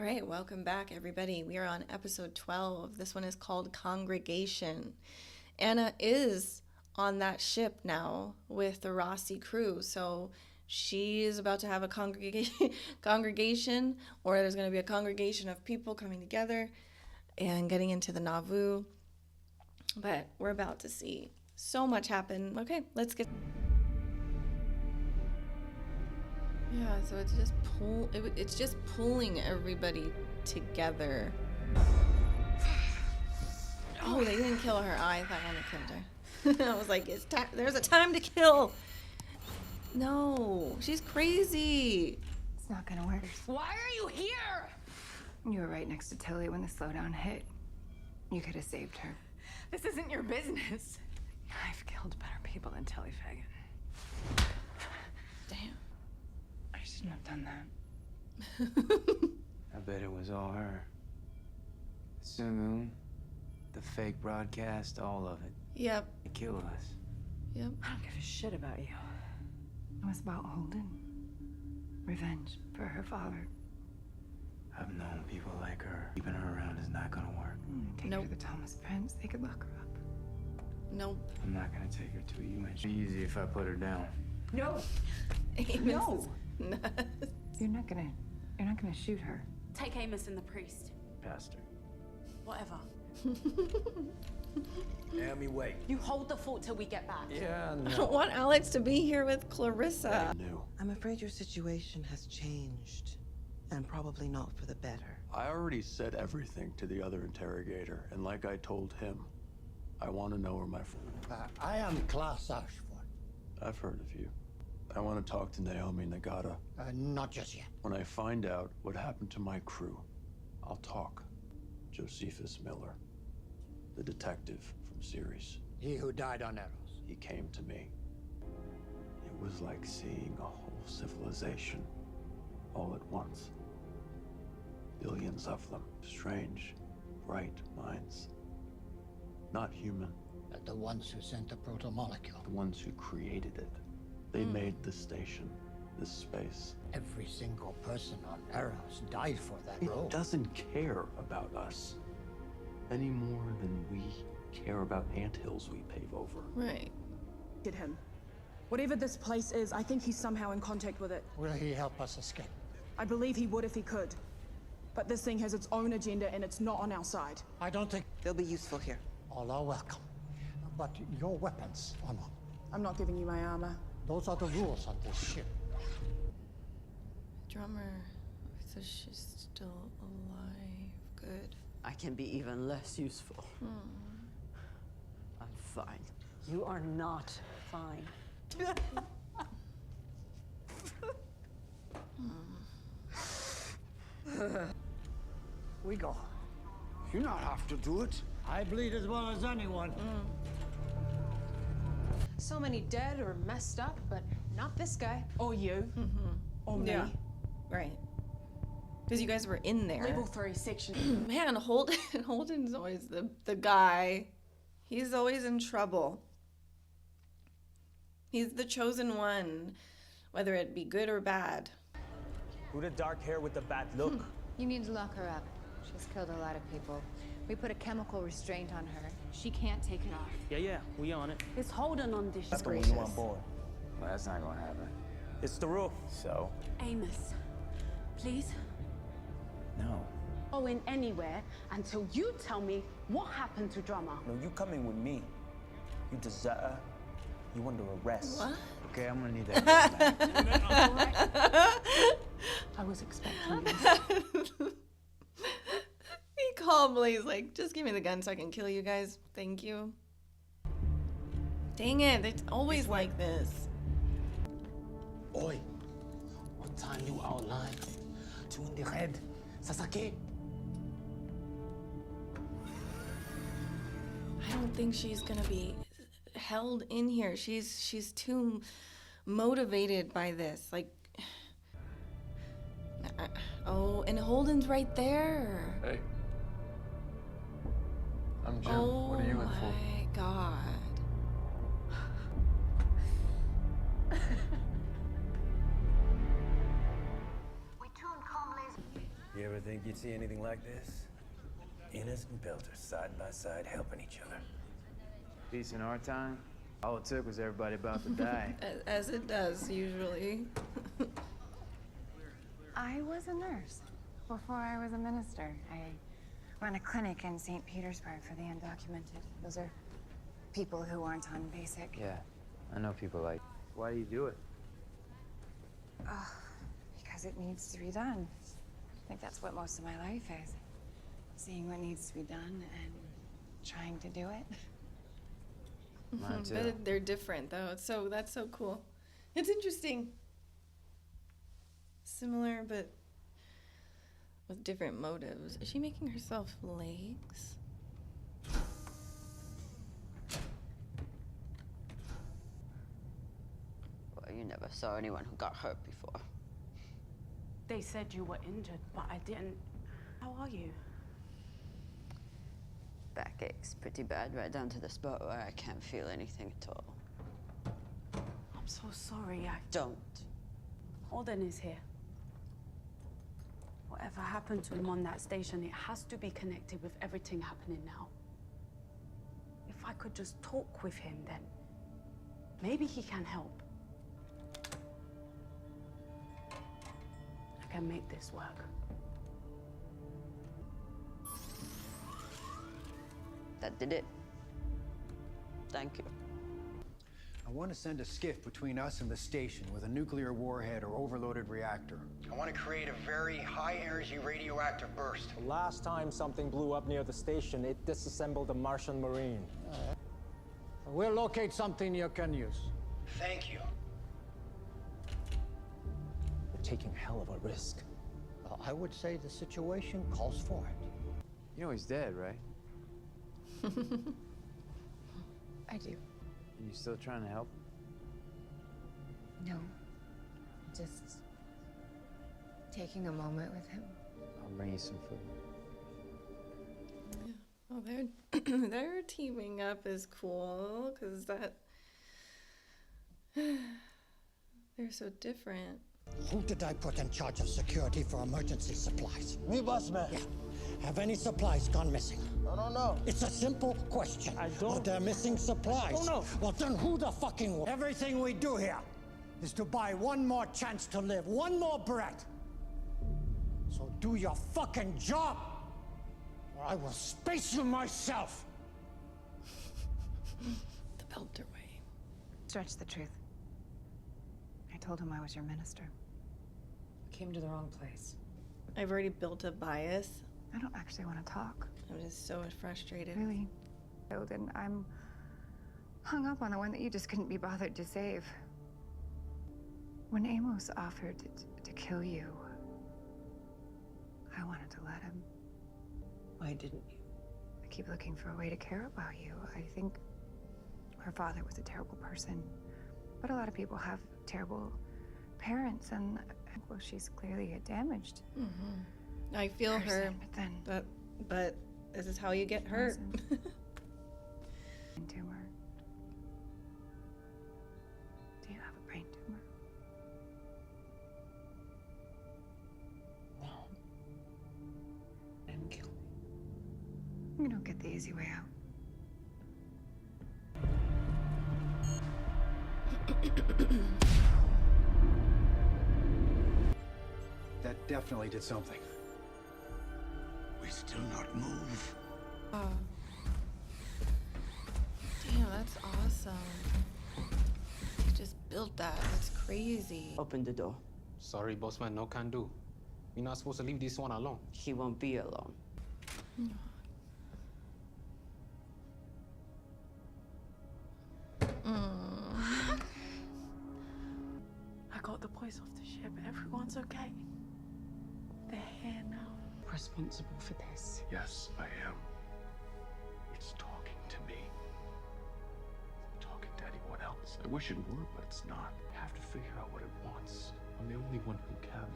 All right, welcome back, everybody. We are on episode 12. This one is called Congregation. Anna is on that ship now with the Rossi crew, so she is about to have a congregation, or there's going to be a congregation of people coming together and getting into the Nauvoo. But we're about to see so much happen. Okay, let's get... Yeah, so it's just pulling everybody together. Oh, they didn't kill her. I thought Anna killed her. I was like, it's time. There's a time to kill. No, she's crazy. It's not gonna work. Why are you here? You were right next to Tilly when the slowdown hit. You could have saved her. This isn't your business. I've killed better people than Tilly Fagan. Damn. I shouldn't have done that. I bet it was all her. The saloon, the fake broadcast, all of it. Yep. It killed us. Yep. I don't give a shit about you. It was about Holden. Revenge for her father. I've known people like her. Keeping her around is not gonna work. Take her to the Thomas Prince. They could lock her up. Nope. I'm not gonna take her to you. It's easy if I put her down. No. No. You're not gonna shoot her. Take Amos and the priest. Pastor. Whatever. Naomi, wait. You hold the fort till we get back. Yeah, I don't want Alex to be here with Clarissa. No. I'm afraid your situation has changed, and probably not for the better. I already said everything to the other interrogator, and like I told him, I want to know where my friend. I am Class Ashford. I've heard of you. I want to talk to Naomi Nagata. Not just yet. When I find out what happened to my crew, I'll talk. Josephus Miller, the detective from Ceres. He who died on arrows. He came to me. It was like seeing a whole civilization all at once. Billions of them. Strange, bright minds. Not human. The ones who sent the proto-molecule. The ones who created it. They made the station, this space. Every single person on Arrows died for that It role. doesn't care about us any more than we care about anthills we pave over. Right. Get him. Whatever this place is, I think he's somehow in contact with it. Will he help us escape? I believe he would if he could. But this thing has its own agenda and it's not on our side. I don't think They'll be useful here. all are welcome. But your weapons are not. I'm not giving you my armor. Those are the rules on this ship. Drummer. So she's still alive. Good. I can be even less useful. I'm fine. You are not fine. We go. You not have to do it. I bleed as well as anyone. So many dead or messed up, but not this guy. Or you. Or me. Yeah. Right. Because you guys were in there. Level 3, section. Man, Holden's always the guy. He's always in trouble. He's the chosen one, whether it be good or bad. Who the dark hair with the bad look? You need to lock her up. She's killed a lot of people. We put a chemical restraint on her. She can't take it off. Yeah, we on it. Is Holden on this That's ship? bringing you on board. Well, that's not gonna happen. It's the rule. So? Amos, please. No. Go in anywhere until you tell me what happened to Drummer. No, you coming with me. You deserter. You under arrest. What? Okay, I'm gonna need that. I was expecting this. He calmly is like, just give me the gun so I can kill you guys. Thank you. Dang it, it's always like this. Oi, what time you outline? Two in the head. Sasaki. I don't think she's gonna be held in here. She's too motivated by this. Like, oh, and Holden's right there. Hey. I'm Jim. Oh What are you in for? my God. Yeah, ever think you'd see anything like this? Innocent builders side by side helping each other. Peace in our time, all it took was everybody about to die. As it does, usually. I was a nurse before I was a minister. I run a clinic in St. Petersburg for the undocumented. Those are people who aren't on basic. Yeah, I know people like. Why do you do it? Because it needs to be done. I think that's what most of my life is. Seeing what needs to be done and trying to do it. Mine too. But they're different though, so that's so cool. It's interesting. Similar, but with different motives. Is she making herself legs? Well, you never saw anyone who got hurt before. They said you were injured, but I didn't. How are you? Backache's pretty bad, right down to the spot where I can't feel anything at all. I'm so sorry. Don't. Holden is here. Whatever happened to him on that station, it has to be connected with everything happening now. If I could just talk with him, then maybe he can help. I can make this work. That did it. Thank you. I want to send a skiff between us and the station with a nuclear warhead or overloaded reactor. I want to create a very high-energy radioactive burst. The last time something blew up near the station, it disassembled a Martian Marine. We'll locate something you can use. Thank you. We're taking a hell of a risk. I would say the situation calls for it. You know he's dead, right? I do. And you still trying to help? No. Just taking a moment with him. I'll bring you some food. Yeah. Oh, their teaming up is cool because that they're so different. Who did I put in charge of security for emergency supplies? Me, boss man. Yeah. Have any supplies gone missing? I don't know. It's a simple question. I don't. Are there missing supplies? I don't know. Well, then who the fucking... Everything we do here is to buy one more chance to live, one more breath. So do your fucking job, or I will space you myself. The Belter way. Stretch the truth. I told him I was your minister. Came to the wrong place. I've already built a bias. I don't actually want to talk. I'm just so frustrated. Really? Holden, I'm hung up on the one that you just couldn't be bothered to save. When Amos offered to kill you, I wanted to let him. Why didn't you? I keep looking for a way to care about you. I think her father was a terrible person, but a lot of people have terrible parents, and well, she's clearly a damaged I feel person, her, but then but this is how you get hurt. brain tumor. Do you have a brain tumor? No. And kill me. You don't get the easy way out. That definitely did something. We still not move. Oh. Damn, that's awesome. He just built that. That's crazy. Open the door. Sorry, boss man, no can do. You're not supposed to leave this one alone. He won't be alone. I got the boys off the ship. Everyone's okay. They're here now. Responsible for this. Yes, I am. It's talking to me. Talking to anyone else. I wish it were, but it's not. I have to figure out what it wants. I'm the only one who can.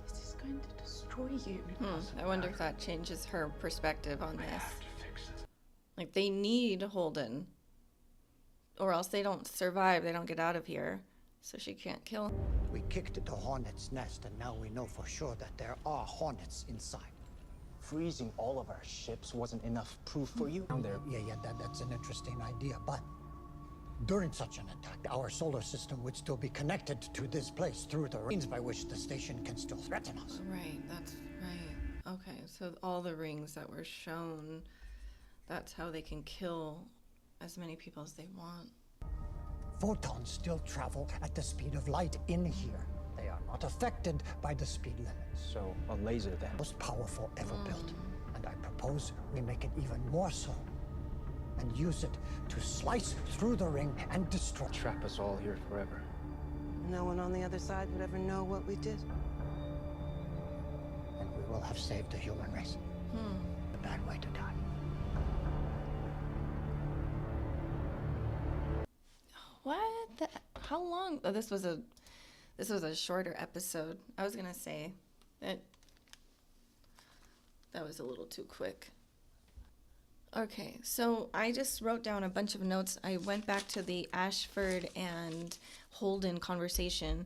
This is going to destroy you. I wonder if that changes her perspective on this. have to fix it. Like, they need Holden, or else they don't survive. They don't get out of here. So she can't kill him. We kicked the hornet's nest, and now we know for sure that there are hornets inside. Freezing all of our ships wasn't enough proof for you? Down there. Yeah, that's an interesting idea, but during such an attack, our solar system would still be connected to this place through the means by which the station can still threaten us. Right, that's right. Okay, so all the rings that were shown, that's how they can kill as many people as they want. Photons still travel at the speed of light in here. They are not affected by the speed limit. So, a laser then? Most powerful ever built. And I propose we make it even more so. And use it to slice through the ring and destroy. Trap us all here forever. No one on the other side would ever know what we did. And we will have saved the human race. A bad way to die. What? How long? Oh, this was a shorter episode. I was gonna say that was a little too quick. Okay, so I just wrote down a bunch of notes. I went back to the Ashford and Holden conversation,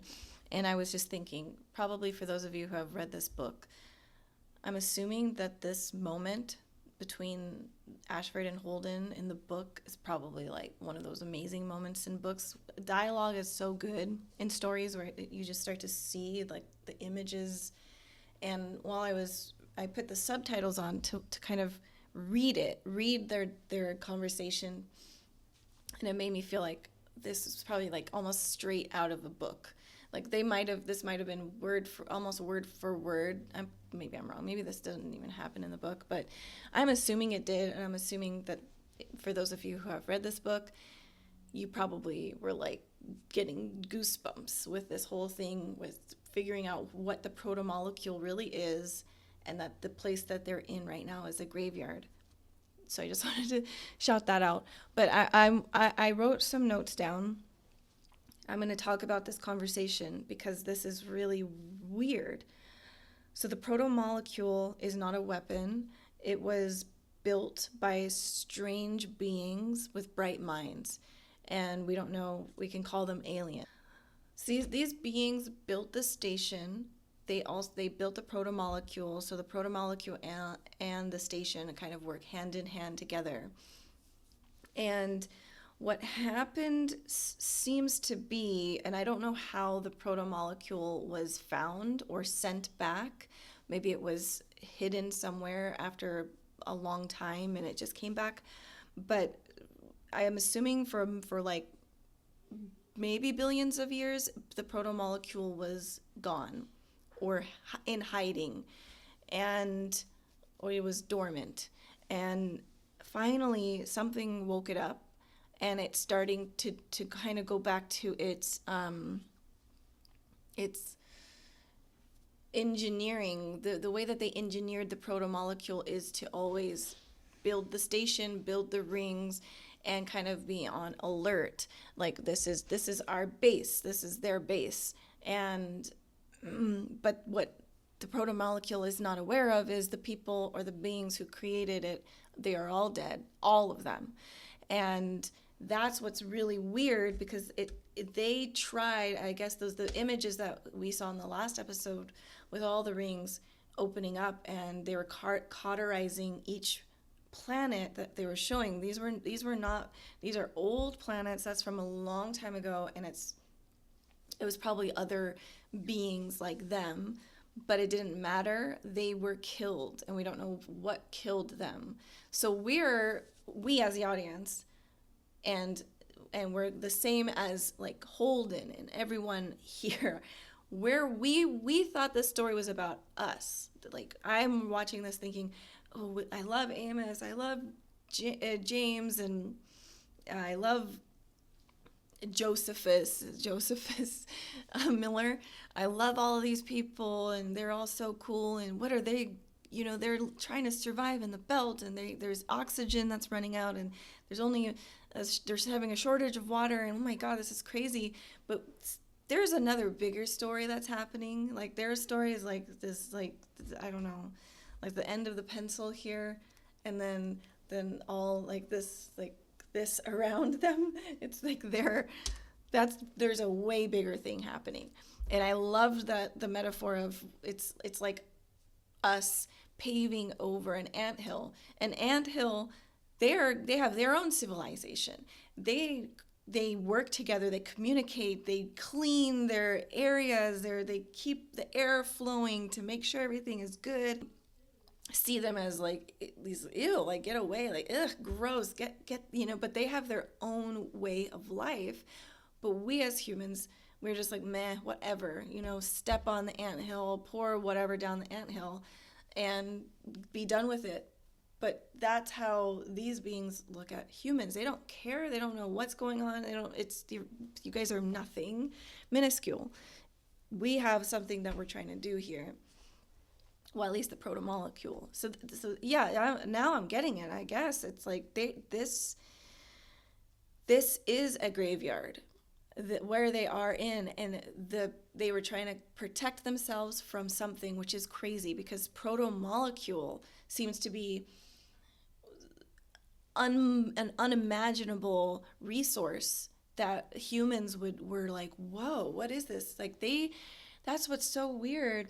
and I was just thinking, probably for those of you who have read this book, I'm assuming that this moment between Ashford and Holden in the book is probably like one of those amazing moments in books. Dialogue is so good in stories where you just start to see like the images. And while I put the subtitles on to kind of read their conversation, and it made me feel like this is probably like almost straight out of a book. Like this might have been almost word for word. Maybe I'm wrong. Maybe this doesn't even happen in the book, but I'm assuming it did, and I'm assuming that for those of you who have read this book, you probably were like getting goosebumps with this whole thing, with figuring out what the proto-molecule really is, and that the place that they're in right now is a graveyard. So I just wanted to shout that out. But I wrote some notes down. I'm going to talk about this conversation because this is really weird. So the proto-molecule is not a weapon. It was built by strange beings with bright minds. And we don't know, we can call them alien. See, these beings built the station. They built the proto-molecule, so the proto-molecule and the station kind of work hand in hand together. And what happened seems to be, and I don't know how the proto-molecule was found or sent back. Maybe it was hidden somewhere after a long time and it just came back. But I am assuming for like maybe billions of years, the proto-molecule was gone or in hiding, or it was dormant. And finally something woke it up, and it's starting to kind of go back to its engineering. The way that they engineered the proto-molecule is to always build the station, build the rings, and kind of be on alert. Like this is our base, this is their base. And but what the proto-molecule is not aware of is the people or the beings who created it. They are all dead, all of them. And that's what's really weird, because they tried, I guess the images that we saw in the last episode with all the rings opening up, and they were cauterizing each planet that they were showing. These are old planets. That's from a long time ago, and it was probably other beings like them, but it didn't matter. They were killed, and we don't know what killed them. So we as the audience, and we're the same as like Holden and everyone here, where we thought this story was about us. Like, I'm watching this thinking, oh, I love Amos, I love James, and I love Josephus Miller. I love all of these people, and they're all so cool. And what are they? They're trying to survive in the belt, and there's oxygen that's running out, and there's having a shortage of water, and oh my God, this is crazy. But there's another bigger story that's happening. Like, their story is like this, like, I don't know, like the end of the pencil here, and then all like this around them. It's like there's a way bigger thing happening. And I loved that the metaphor of it's like us paving over an anthill. An anthill, they have their own civilization. They work together, they communicate, they clean their areas, they keep the air flowing to make sure everything is good. See them as like these, ew, like get away, like ugh, gross, get but they have their own way of life. But we as humans, we're just like, meh, whatever, step on the anthill, pour whatever down the anthill and be done with it. But that's how these beings look at humans. They don't care. They don't know what's going on. You guys are nothing, minuscule. We have something that we're trying to do here. Well, at least the proto-molecule. So yeah, now I'm getting it, I guess. It's like this is a graveyard where they are in, and they were trying to protect themselves from something, which is crazy because proto-molecule seems to be an unimaginable resource that humans were like, whoa, what is this? Like that's what's so weird.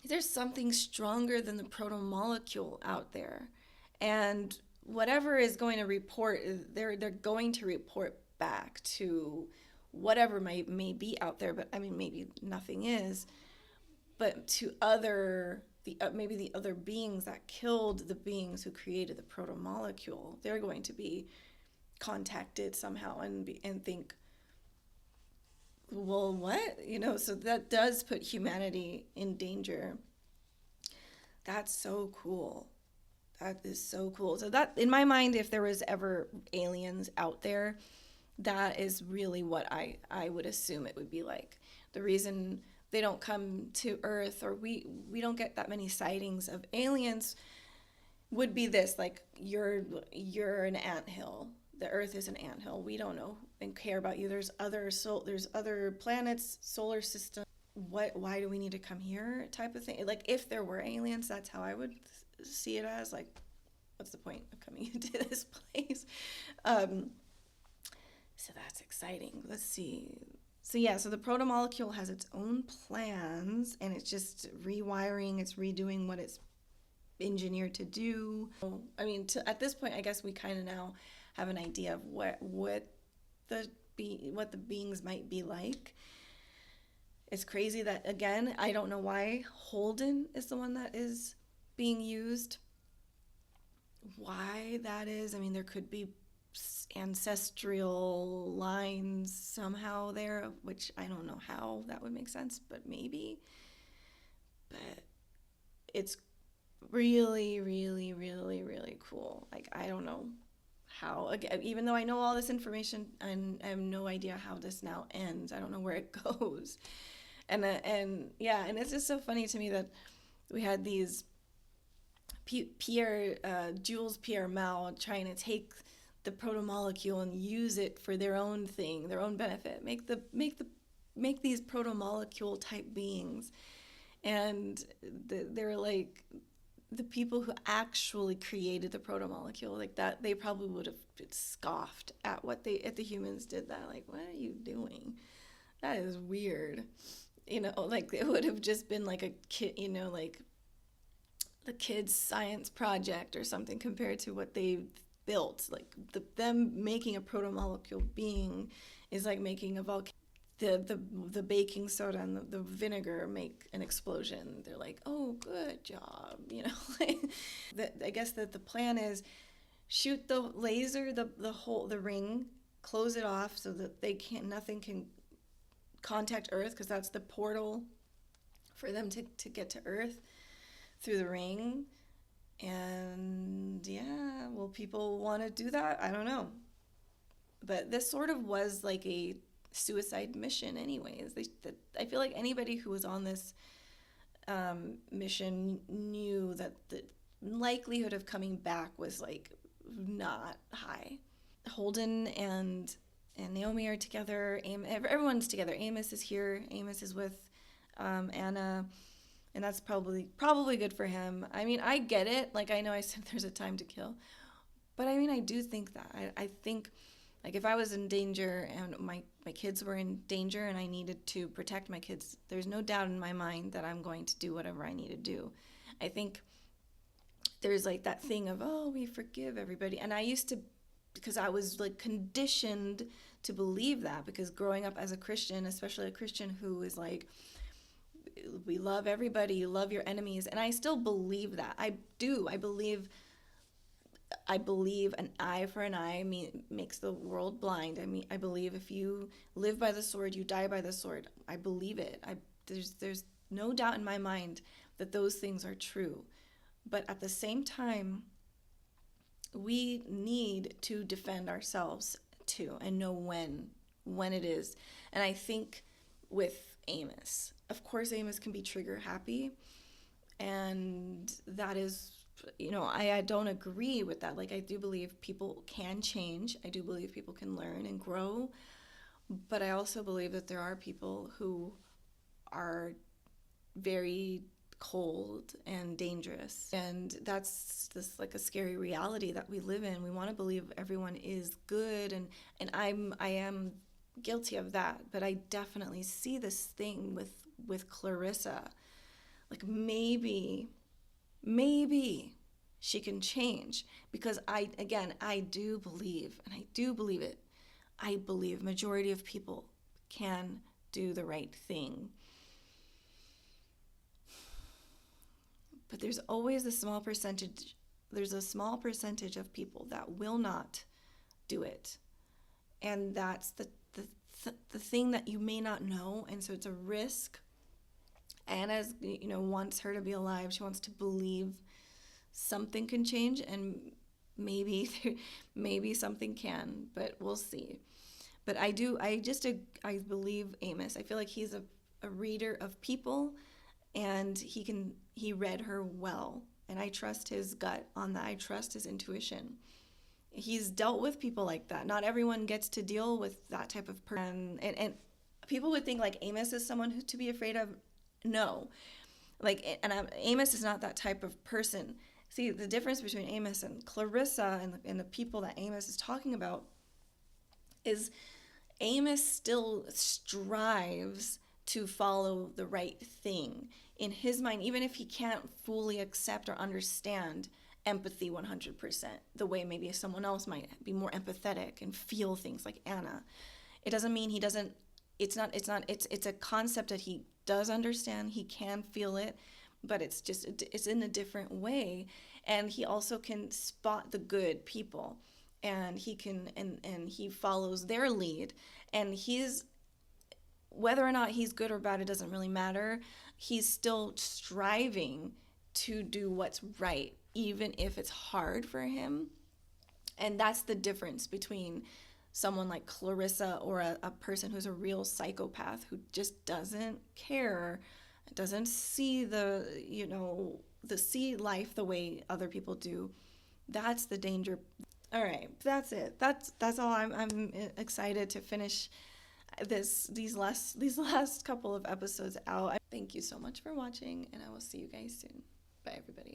There's something stronger than the proto-molecule out there. And whatever is going to report, they're going to report back to whatever may be out there. But I mean, maybe nothing is. But to maybe the other beings that killed the beings who created the proto-molecule, they're going to be contacted somehow and think, well, what? So that does put humanity in danger. That's so cool. That is so cool. So that, in my mind, if there was ever aliens out there, that is really what I would assume it would be like. The reason they don't come to Earth, or we don't get that many sightings of aliens, would be this, like, you're an anthill. The Earth is an anthill. We don't know and care about you. There's other planets, solar system. Why do we need to come here? Type of thing. Like, if there were aliens, that's how I would see it as. Like, what's the point of coming into this place? So that's exciting. Let's see. So yeah, so the proto-molecule has its own plans, and it's just rewiring. It's redoing what it's engineered to do. I mean, at this point, I guess we kind of now have an idea of what the beings might be like. It's crazy that, again, I don't know why Holden is the one that is being used. Why that is, I mean, there could be ancestral lines somehow there, which I don't know how that would make sense, but maybe. But it's really, really, really, really cool. Like, I don't know how, again, even though I know all this information, and I have no idea how this now ends. I don't know where it goes. And it's just so funny to me that we had these Jules Pierre Mao trying to take the proto-molecule and use it for their own thing, their own benefit, make these proto-molecule type beings. And they're like, the people who actually created the proto-molecule, like that, they probably would have scoffed at the humans did that. Like, what are you doing? That is weird. Like, it would have just been like a kid, like the kids' science project or something compared to what they've built. Like, them making a proto-molecule being is like making a volcano. The baking soda and the vinegar make an explosion. They're like, oh, good job, I guess that the plan is shoot the laser, the ring, close it off so that nothing can contact Earth, because that's the portal for them to get to Earth through the ring. And yeah, will people want to do that? I don't know. But this sort of was like a suicide mission anyways. I feel like anybody who was on this mission knew that the likelihood of coming back was like not high. Holden and Naomi are together. Everyone's together. Amos is here. Amos is with Anna, and that's probably good for him. I mean, I get it. Like, I know I said there's a time to kill, but I mean, I do think that I think, like, if I was in danger and kids were in danger and I needed to protect my kids, there's no doubt in my mind that I'm going to do whatever I need to do. I think there's like that thing of, oh, we forgive everybody. And I used to, because I was like conditioned to believe that, because growing up as a Christian, especially a Christian who is like, we love everybody, you love your enemies. And I still believe that. I do. I believe an eye for an eye makes the world blind. I believe if you live by the sword, you die by the sword. I believe it. There's no doubt in my mind that those things are true. But at the same time, we need to defend ourselves too and know when it is. And I think with Amos, of course Amos can be trigger happy, and that is, I don't agree with that. Like, I do believe people can change. I do believe people can learn and grow. But I also believe that there are people who are very cold and dangerous. And that's this like a scary reality that we live in. We want to believe everyone is good, and I am guilty of that. But I definitely see this thing with Clarissa. Like, maybe she can change, because I do believe, and I do believe it. I believe majority of people can do the right thing. But there's always a small percentage of people that will not do it. And that's the thing that you may not know, and so it's a risk. Anna, wants her to be alive. She wants to believe something can change, and maybe something can, but we'll see. But I believe Amos. I feel like he's a reader of people, and he read her well, and I trust his gut on that. I trust his intuition. He's dealt with people like that. Not everyone gets to deal with that type of person, and people would think like Amos is someone to be afraid of. No, Amos is not that type of person. See, the difference between Amos and Clarissa and the people that Amos is talking about is Amos still strives to follow the right thing. In his mind, even if he can't fully accept or understand empathy 100%, the way maybe someone else might be more empathetic and feel things like Anna, it doesn't mean he doesn't. It's a concept that he does understand. He can feel it, but it's in a different way. And he also can spot the good people, and he can and he follows their lead. And whether or not he's good or bad, it doesn't really matter. He's still striving to do what's right, even if it's hard for him. And that's the difference between someone like Clarissa or a person who's a real psychopath who just doesn't care, doesn't see see life the way other people do. That's the danger. All right, that's it. That's all. I'm excited to finish these last couple of episodes out. Thank you so much for watching, and I will see you guys soon. Bye, everybody.